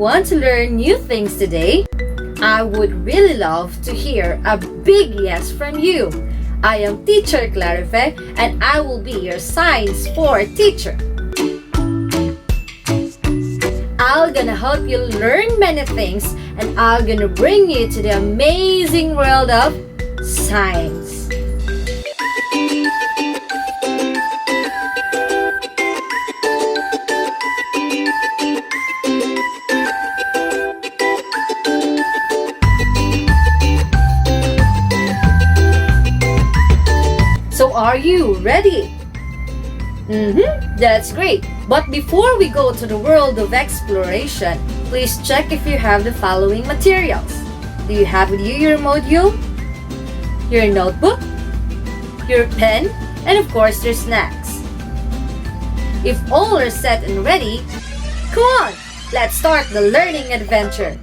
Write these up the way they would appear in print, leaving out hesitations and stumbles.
want to learn new things today? I would really love to hear a big yes from you. I am Teacher Clarife and I will be your Science 4 teacher. I'm gonna help you learn many things and I'm gonna bring you to the amazing world of science. So are you ready? That's great. But before we go to the world of exploration, please check if you have the following materials. Do you have with you your module, your notebook, your pen, and of course your snacks? If all are set and ready, come on, let's start the learning adventure.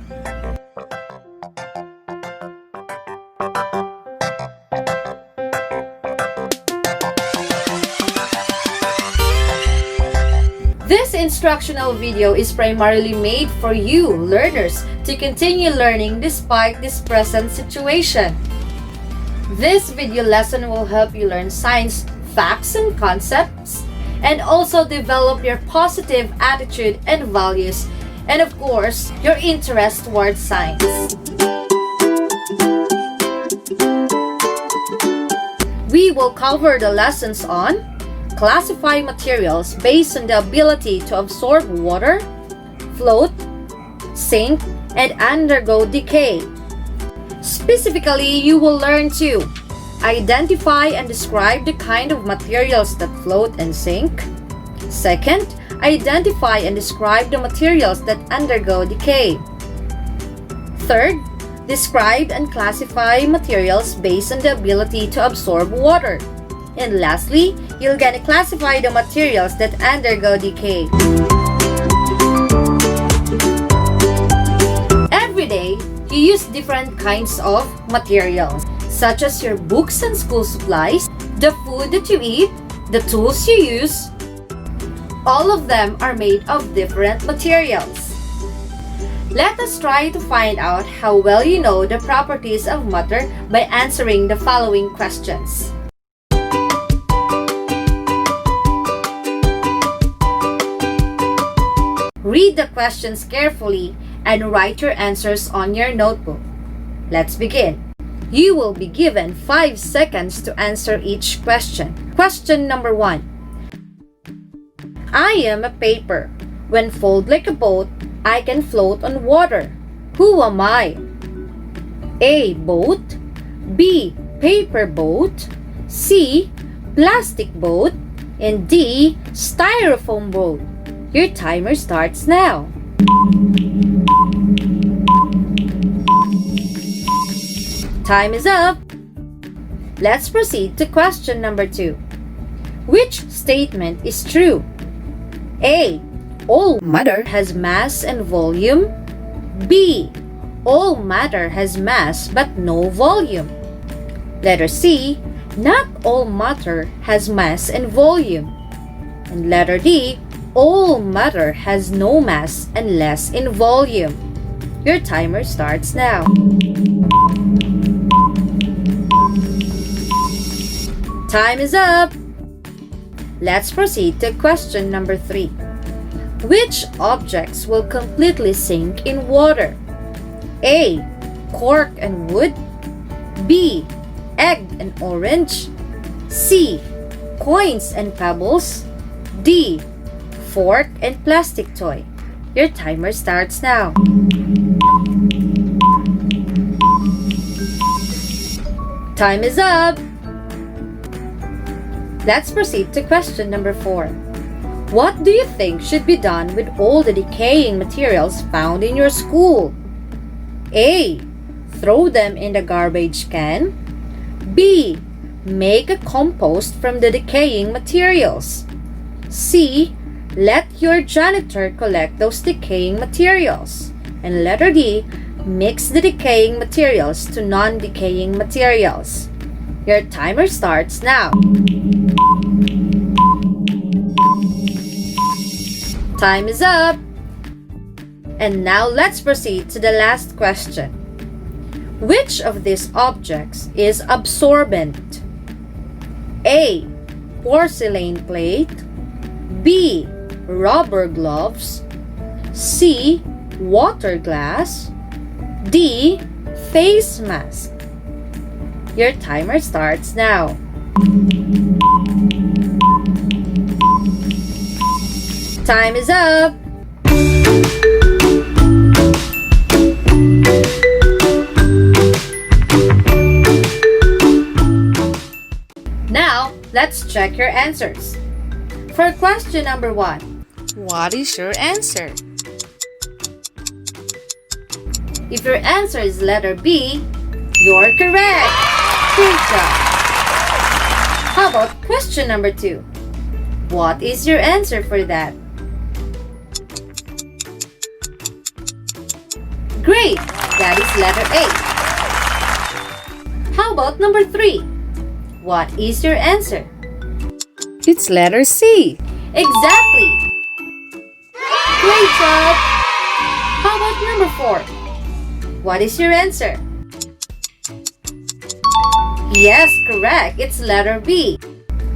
This instructional video is primarily made for you, learners, to continue learning despite this present situation. This video lesson will help you learn science facts and concepts, and also develop your positive attitude and values, and of course, your interest towards science. We will cover the lessons on classify materials based on the ability to absorb water, float, sink, and undergo decay. Specifically, you will learn to identify and describe the kind of materials that float and sink. Second, identify and describe the materials that undergo decay. Third, describe and classify materials based on the ability to absorb water. And lastly, you're gonna classify the materials that undergo decay. Every day, you use different kinds of materials, such as your books and school supplies, the food that you eat, the tools you use. All of them are made of different materials. Let us try to find out how well you know the properties of matter by answering the following questions. Read the questions carefully and write your answers on your notebook. Let's begin. You will be given 5 seconds to answer each question. Question number 1. I am a paper. When folded like a boat, I can float on water. Who am I? A. Boat. B. Paper boat. C. Plastic boat. And D. Styrofoam boat. Your timer starts now. Time is up. Let's proceed to question number 2. Which statement is true? A. All matter has mass and volume. B. All matter has mass but no volume. Letter C. Not all matter has mass and volume. And letter D. All matter has no mass and less in volume. Your timer starts now. Time is up. Let's proceed to question number 3. Which objects will completely sink in water? A. Cork and wood. B. Egg and orange. C. Coins and pebbles. D. Fork and plastic toy. Your timer starts now. Time is up. Let's proceed to question number 4. What do you think should be done with all the decaying materials found in your school? A. Throw them in the garbage can. B. Make a compost from the decaying materials. C. Let your janitor collect those decaying materials. And letter D. Mix the decaying materials to non-decaying materials. Your timer starts now. Time is up. And now let's proceed to the last question. Which of these objects is absorbent? A. Porcelain plate. B. Rubber gloves. C. Water glass. D. Face mask. Your timer starts now. Time is up! Now, let's check your answers. For question number 1, What is your answer? if your answer is letter B, you're correct! Great job! How about question number 2? What is your answer for that? Great! That is letter A. How about number 3? What is your answer? It's letter C. Exactly! Great job! How about number 4? What is your answer? Yes, correct. It's letter B.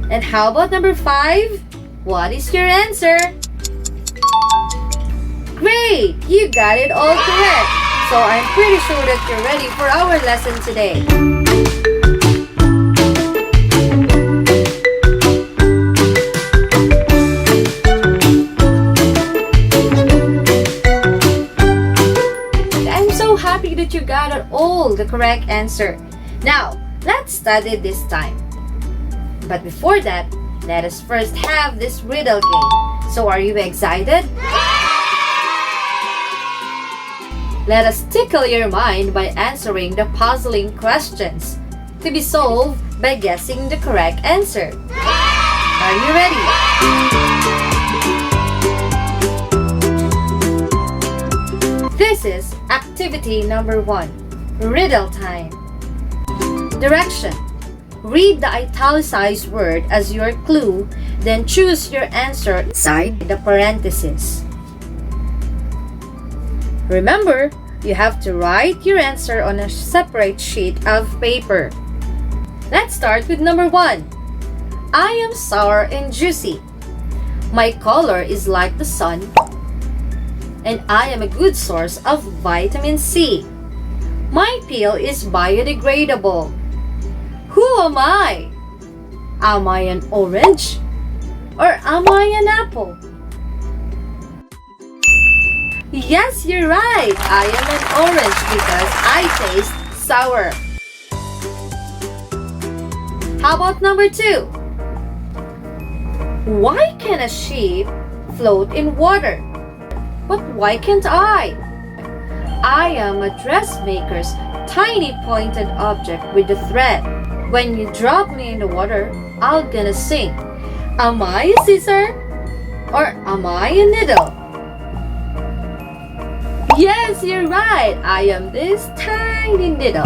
And how about number 5? What is your answer? Great! You got it all correct. So I'm pretty sure that you're ready for our lesson today. I'm so happy that you got all the correct answer. Now, let's study this time. But before that, let us first have this riddle game. So are you excited? Let us tickle your mind by answering the puzzling questions to be solved by guessing the correct answer. Are you ready? This is activity number 1, riddle time. Direction. Read the italicized word as your clue, then choose your answer inside the parentheses. Remember, you have to write your answer on a separate sheet of paper. Let's start with number 1. I am sour and juicy. My color is like the sun, and I am a good source of vitamin C. My peel is biodegradable. Who am I? Am I an orange? Or am I an apple? Yes, you're right. I am an orange because I taste sour. How about number 2? Why can a sheep float in water? But why can't I? I am a dressmaker's tiny pointed object with a thread. When you drop me in the water, I'm gonna sink. Am I a scissor? Or am I a needle? Yes, you're right. I am this tiny needle.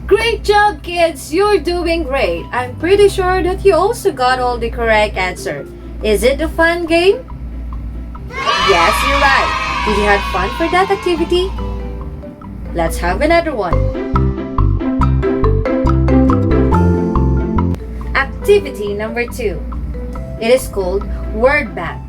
Great job, kids! You're doing great. I'm pretty sure that you also got all the correct answer. Is it a fun game? Yes, you're right. Did you have fun for that activity? Let's have another one. Activity number 2. It is called Word Bank.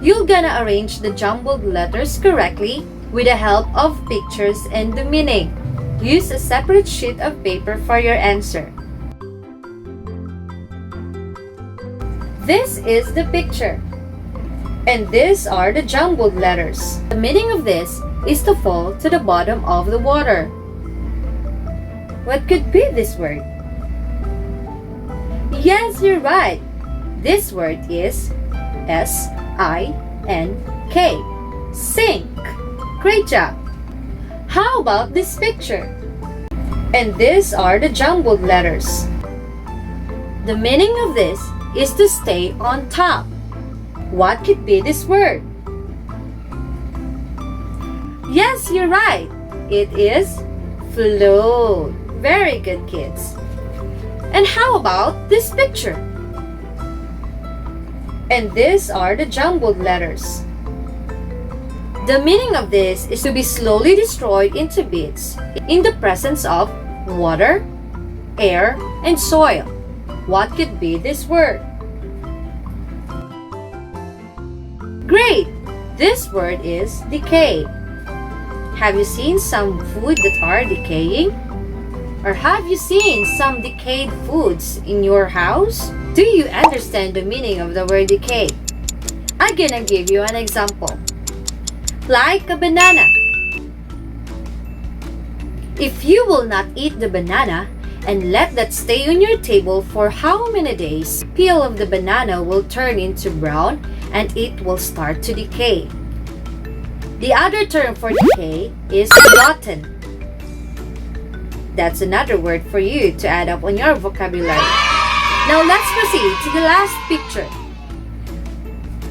You're gonna arrange the jumbled letters correctly with the help of pictures and the meaning. Use a separate sheet of paper for your answer. This is the picture. And these are the jumbled letters. The meaning of this is to fall to the bottom of the water. What could be this word? Yes, you're right. This word is S-I-N-K. Sink. Great job. How about this picture? And these are the jumbled letters. The meaning of this is to stay on top. What could be this word? Yes, you're right. It is float. Very good, kids. And how about this picture? And these are the jumbled letters. The meaning of this is to be slowly destroyed into bits in the presence of water, air, and soil. What could be this word? Great! This word is decay. Have you seen some food that are decaying? Or have you seen some decayed foods in your house? Do you understand the meaning of the word decay? I'm gonna give you an example. Like a banana. If you will not eat the banana and let that stay on your table for how many days, peel of the banana will turn into brown and it will start to decay. The other term for decay is rotten. That's another word for you to add up on your vocabulary. Now let's proceed to the last picture.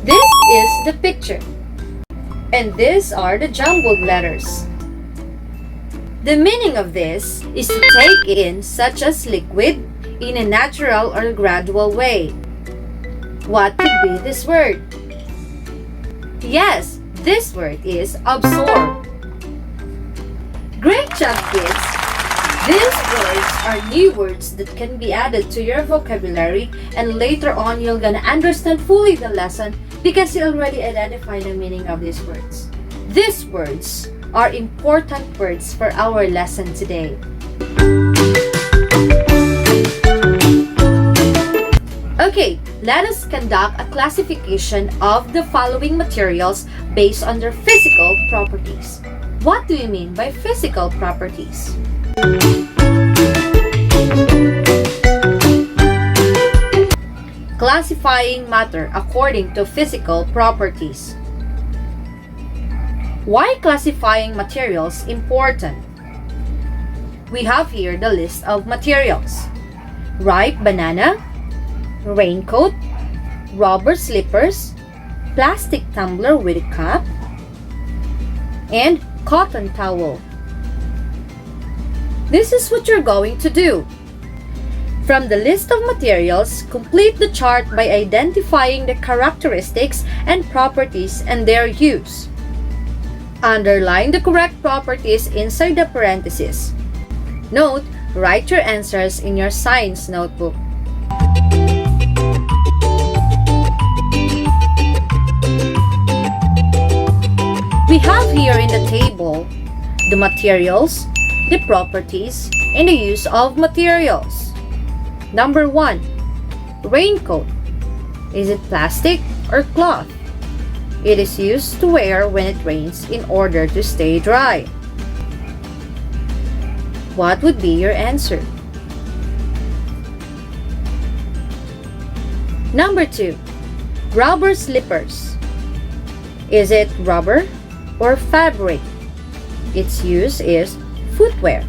This is the picture. And these are the jumbled letters. The meaning of this is to take in such as liquid in a natural or gradual way. What could be this word? Yes, this word is absorb. Great job, kids! These words are new words that can be added to your vocabulary, and later on you're gonna understand fully the lesson because you already identified the meaning of these words. These words are important words for our lesson today. Okay, let us conduct a classification of the following materials based on their physical properties. What do you mean by physical properties? Classifying matter according to physical properties. Why classifying materials important? We have here the list of materials. Ripe banana, raincoat, rubber slippers, plastic tumbler with a cup, and cotton towel. This is what you're going to do. From the list of materials, complete the chart by identifying the characteristics and properties and their use. Underline the correct properties inside the parentheses. Note, write your answers in your science notebook. We have here in the table the materials, the properties, and the use of materials. Number 1. Raincoat. Is it plastic or cloth? It is used to wear when it rains in order to stay dry. What would be your answer? Number 2. Rubber slippers. Is it rubber or fabric? Its use is footwear.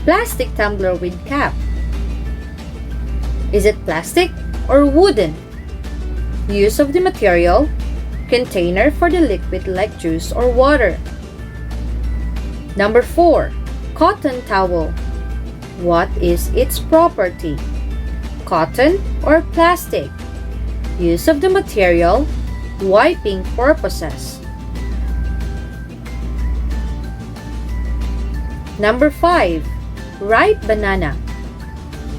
Plastic tumbler with cap. Is it plastic or wooden? Use of the material, container for the liquid like juice or water. Number 4. Cotton towel. What is its property? Cotton or plastic? Use of the material, wiping purposes. Number 5. Ripe banana.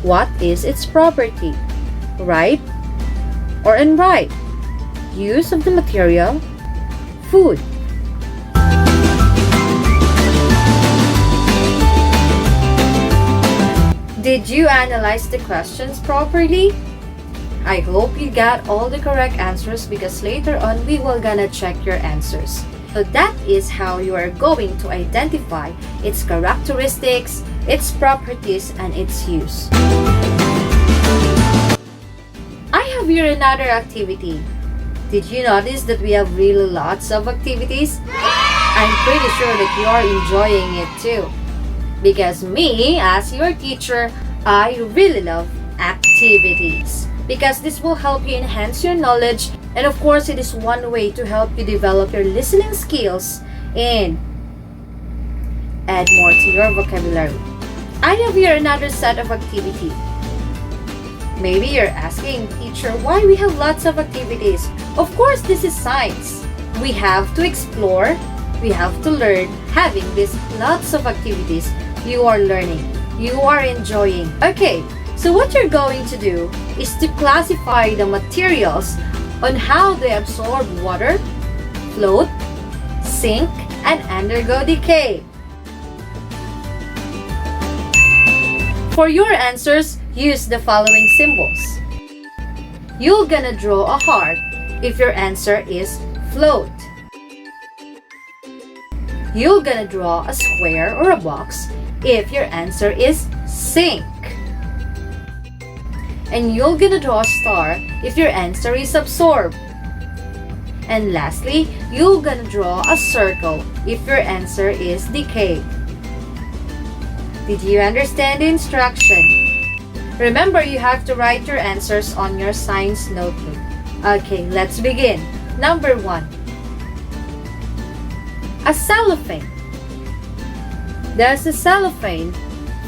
What is its property? Ripe or unripe? Use of the material, food. Did you analyze the questions properly? I hope you got all the correct answers because later on we will gonna check your answers. So that is how you are going to identify its characteristics, its properties, and its use. I have here another activity. Did you notice that we have really lots of activities? I'm pretty sure that you are enjoying it too. Because me, as your teacher, I really love activities. Because this will help you enhance your knowledge And of course, it is one way to help you develop your listening skills and add more to your vocabulary. I have here another set of activity. Maybe you're asking, teacher, why we have lots of activities? Of course, this is science. We have to explore, we have to learn. Having these lots of activities, you are learning, you are enjoying. Okay, so what you're going to do is to classify the materials on how they absorb water, float, sink, and undergo decay. For your answers, use the following symbols. You're gonna draw a heart if your answer is float. You're gonna draw a square or a box if your answer is sink. And you're gonna draw a star if your answer is absorb. And lastly, you're gonna draw a circle if your answer is decay. Did you understand the instruction? Remember, you have to write your answers on your science notebook. Okay, let's begin. Number 1. A cellophane. Does a cellophane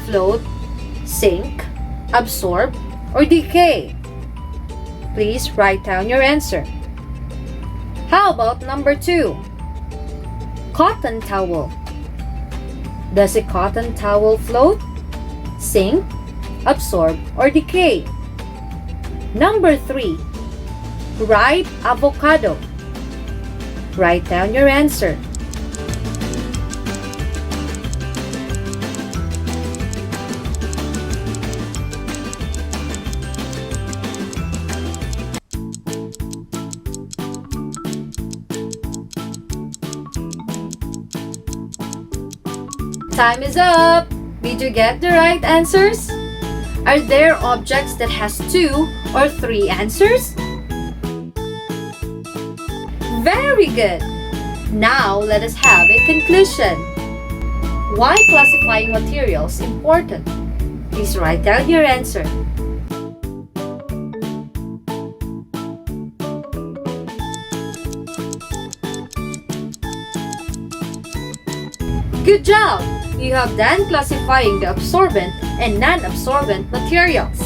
float, sink, absorb, or decay? Please write down your answer. How about number 2? Cotton towel. Does a cotton towel float, sink, absorb, or decay? Number 3. Ripe avocado. Write down your answer. Time is up! Did you get the right answers? Are there objects that has 2 or 3 answers? Very good! Now let us have a conclusion. Why classifying materials important? Please write down your answer. Good job! You have done classifying the absorbent and non-absorbent materials.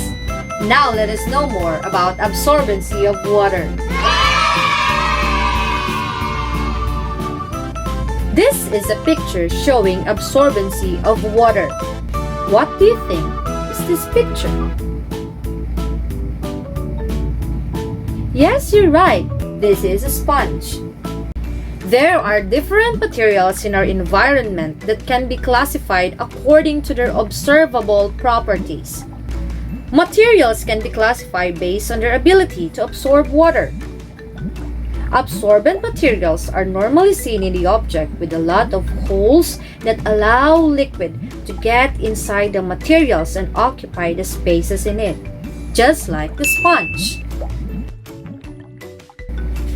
Now let us know more about absorbency of water. This is a picture showing absorbency of water. What do you think is this picture? Yes, you're right. This is a sponge. There are different materials in our environment that can be classified according to their observable properties. Materials can be classified based on their ability to absorb water. Absorbent materials are normally seen in the object with a lot of holes that allow liquid to get inside the materials and occupy the spaces in it, just like the sponge.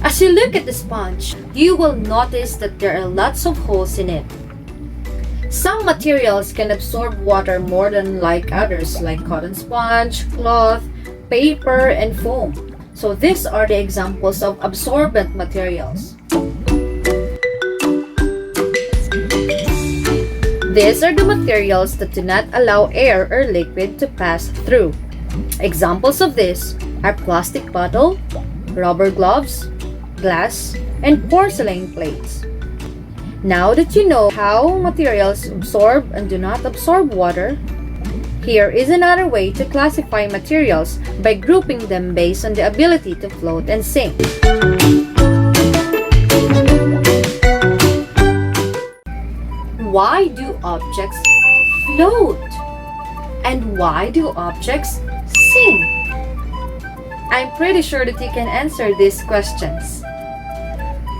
As you look at the sponge, you will notice that there are lots of holes in it. Some materials can absorb water more than like others, like cotton sponge, cloth, paper, and foam. So these are the examples of absorbent materials. These are the materials that do not allow air or liquid to pass through. Examples of this are plastic bottle, rubber gloves, glass, and porcelain plates. Now that you know how materials absorb and do not absorb water, here is another way to classify materials by grouping them based on the ability to float and sink. Why do objects float? And why do objects sink? I'm pretty sure that you can answer these questions.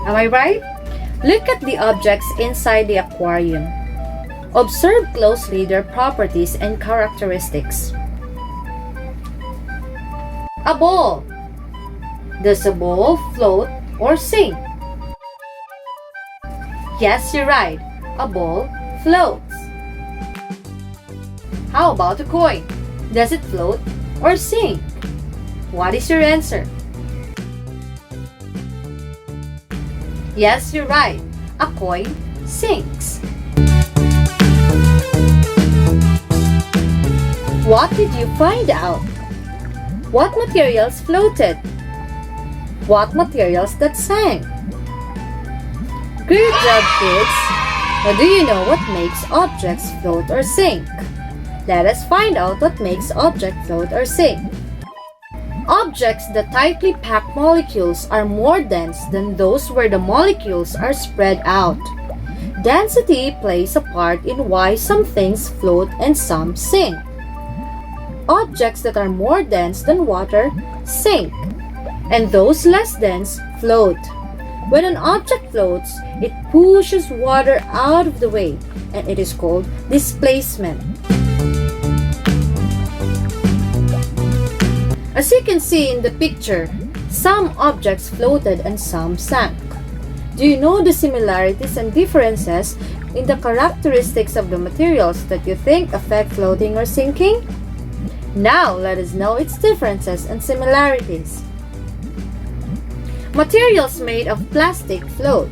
Am I right? Look at the objects inside the aquarium. Observe closely their properties and characteristics. A ball. Does a ball float or sink? Yes, you're right. A ball floats. How about a coin? Does it float or sink? What is your answer? Yes, you're right. A coin sinks. What did you find out? What materials floated? What materials that sank? Great job, kids! Now do you know what makes objects float or sink? Let us find out what makes objects float or sink. Objects that tightly packed molecules are more dense than those where the molecules are spread out. Density plays a part in why some things float and some sink. Objects that are more dense than water sink, and those less dense float. When an object floats, it pushes water out of the way, and it is called displacement. As you can see in the picture, some objects floated and some sank. Do you know the similarities and differences in the characteristics of the materials that you think affect floating or sinking? Now, let us know its differences and similarities. Materials made of plastic float.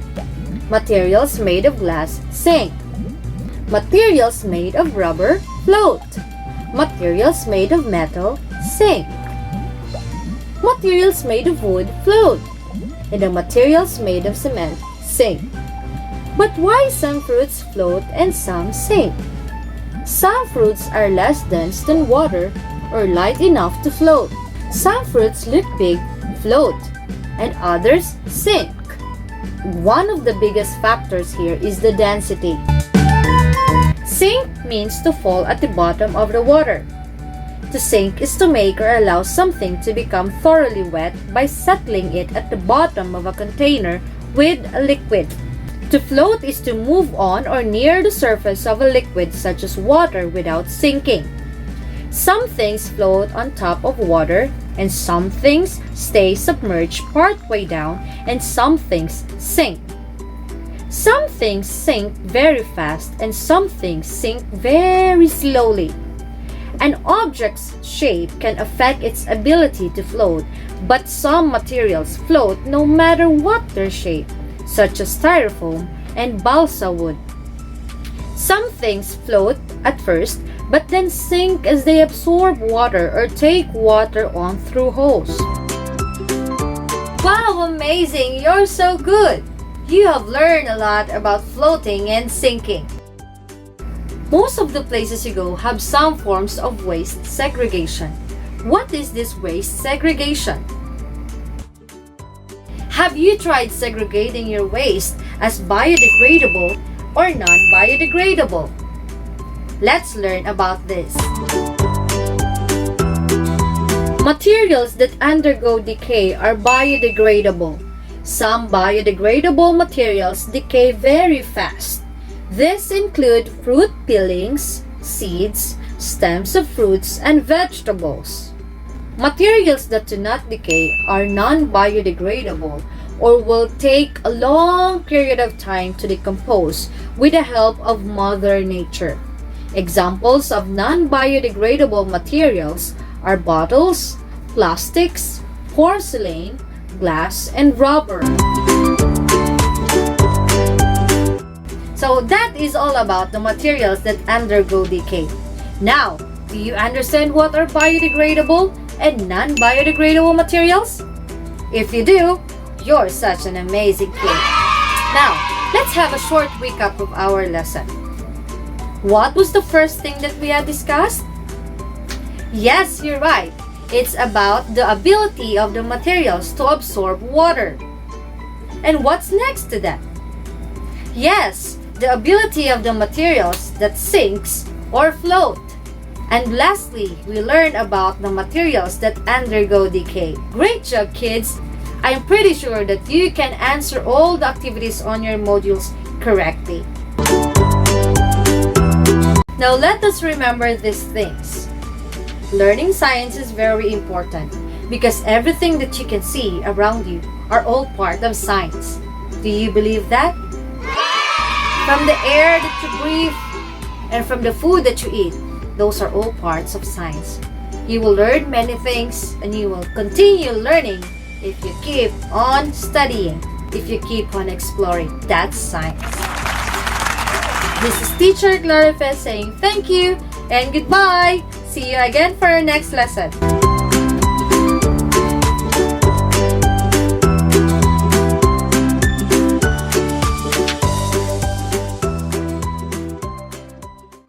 Materials made of glass sink. Materials made of rubber float. Materials made of metal sink. Materials made of wood float. And the materials made of cement sink. But why some fruits float and some sink? Some fruits are less dense than water or light enough to float. Some fruits look big, float, and others sink. One of the biggest factors here is the density. Sink means to fall at the bottom of the water. To sink is to make or allow something to become thoroughly wet by settling it at the bottom of a container with a liquid. To float is to move on or near the surface of a liquid such as water without sinking. Some things float on top of water, and some things stay submerged partway down, and some things sink. Some things sink very fast, and some things sink very slowly. An object's shape can affect its ability to float, but some materials float no matter what their shape, such as styrofoam and balsa wood. Some things float at first, but then sink as they absorb water or take water on through holes. Wow, amazing! You're so good! You have learned a lot about floating and sinking. Most of the places you go have some forms of waste segregation. What is this waste segregation? Have you tried segregating your waste as biodegradable or non-biodegradable? Let's learn about this. Materials that undergo decay are biodegradable. Some biodegradable materials decay very fast. This include fruit peelings, seeds, stems of fruits, and vegetables. Materials that do not decay are non-biodegradable or will take a long period of time to decompose with the help of Mother Nature. Examples of non-biodegradable materials are bottles, plastics, porcelain, glass, and rubber. So that is all about the materials that undergo decay. Now, do you understand what are biodegradable and non-biodegradable materials? If you do, you're such an amazing kid. Now, let's have a short recap of our lesson. What was the first thing that we had discussed? Yes, you're right. It's about the ability of the materials to absorb water. And what's next to that? Yes, the ability of the materials that sinks or float. And lastly, we learned about the materials that undergo decay. Great job, kids! I'm pretty sure that you can answer all the activities on your modules correctly. Now let us remember these things. Learning science is very important because everything that you can see around you are all part of science. Do you believe that? From the air that you breathe and from the food that you eat, those are all parts of science. You will learn many things and you will continue learning if you keep on studying. if you keep on exploring. That's science. This is Teacher Clarifes saying thank you and goodbye. See you again for our next lesson.